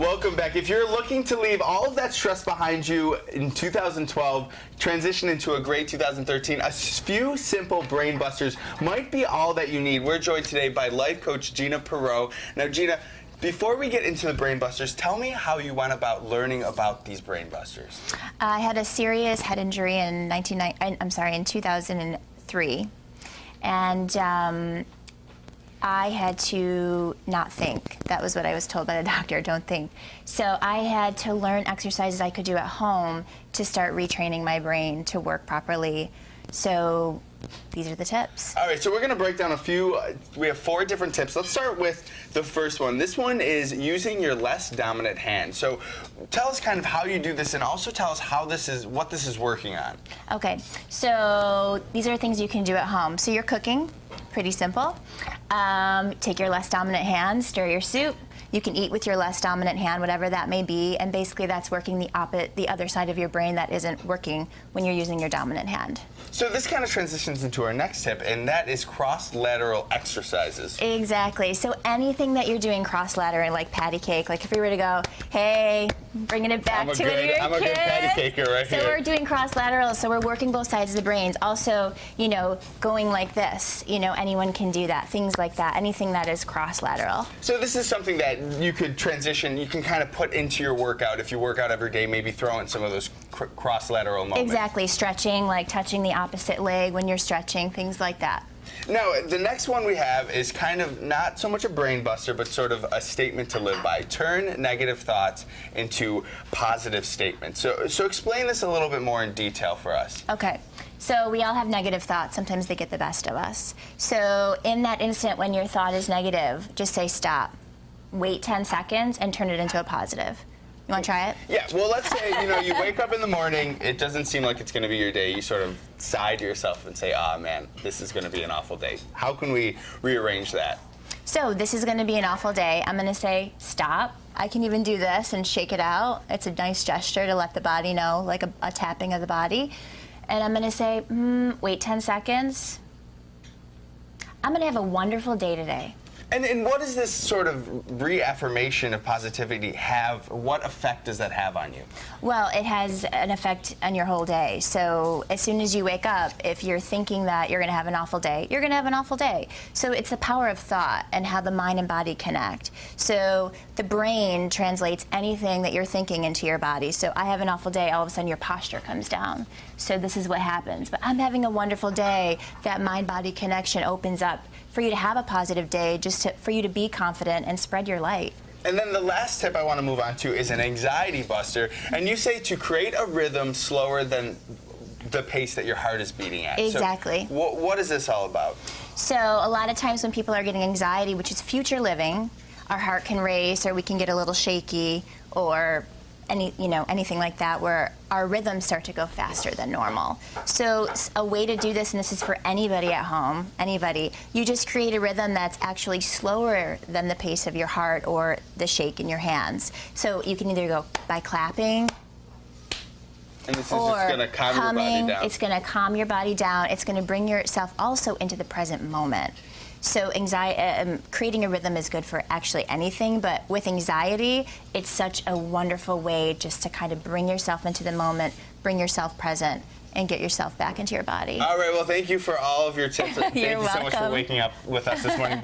Welcome back. If you're looking to leave all of that stress behind you in 2012, transition into a great 2013, a few simple brain busters might be all that you need. We're joined today by life coach Gina Perreault. Now, Gina, before we get into the brain busters, tell me how you went about learning about these brain busters. I had a serious head injury in 2003, and I had to not think. That was what I was told by the doctor, don't think. So I had to learn exercises I could do at home to start retraining my brain to work properly. So these are the tips. All right, so we're going to break down a few. We have 4 different tips. Let's start with the first one. This one is using your less dominant hand. So tell us kind of how you do this, and also tell us how what this is working on. Okay, so these are things you can do at home. So you're cooking, pretty simple. Take your less dominant hand, stir your soup. You can eat with your less dominant hand, whatever that may be, and basically that's working the other side of your brain that isn't working when you're using your dominant hand. So this kind of transitions into our next tip, and that is cross-lateral exercises. Exactly. So anything that you're doing cross-lateral, like patty cake, like if we were to go, hey, bringing it back to when you were a kid. I'm a good patty caker right here. So we're doing cross-lateral, so we're working both sides of the brains. Also, you know, going like this, you know, anyone can do that. Things like that, anything that is cross-lateral. So this is something that you could transition, you can kind of put into your workout. If you work out every day, maybe throw in some of those cross-lateral moments. Exactly. Stretching, like touching the opposite leg when you're stretching, things like that. Now, the next one we have is kind of not so much a brain buster, but sort of a statement to live by. Turn negative thoughts into positive statements. So explain this a little bit more in detail for us. Okay. So we all have negative thoughts. Sometimes they get the best of us. So in that instant when your thought is negative, just say stop. Wait 10 seconds and turn it into a positive. You want to try it? Yeah, well, let's say, you know, you wake up in the morning, it doesn't seem like it's going to be your day. You sort of sigh to yourself and say, ah, man, this is going to be an awful day. How can we rearrange that? So this is going to be an awful day. I'm going to say stop. I can even do this and shake it out. It's a nice gesture to let the body know, like a tapping of the body. And I'm going to say, wait 10 seconds. I'm going to have a wonderful day today. And what does this sort of reaffirmation of positivity have? What effect does that have on you? Well, it has an effect on your whole day. So as soon as you wake up, if you're thinking that you're going to have an awful day, you're going to have an awful day. So it's the power of thought and how the mind and body connect. So the brain translates anything that you're thinking into your body. So I have an awful day, all of a sudden your posture comes down. So this is what happens. But I'm having a wonderful day. That mind-body connection opens up for you to have a positive day, for you to be confident and spread your light. And then the last tip I want to move on to is an anxiety buster. And you say to create a rhythm slower than the pace that your heart is beating at. Exactly. So what is this all about? So a lot of times when people are getting anxiety, which is future living, our heart can race or we can get a little shaky or anything like that, where our rhythms start to go faster than normal. So a way to do this, and this is for anybody at home, you just create a rhythm that's actually slower than the pace of your heart or the shake in your hands. So you can either go by clapping, and this is or just going to calm your body down. It's going to calm your body down. It's going to bring yourself also into the present moment. So creating a rhythm is good for actually anything, but with anxiety, it's such a wonderful way just to kind of bring yourself into the moment, bring yourself present, and get yourself back into your body. All right, well, thank you for all of your tips. Thank you so much for welcome. waking up with us this morning.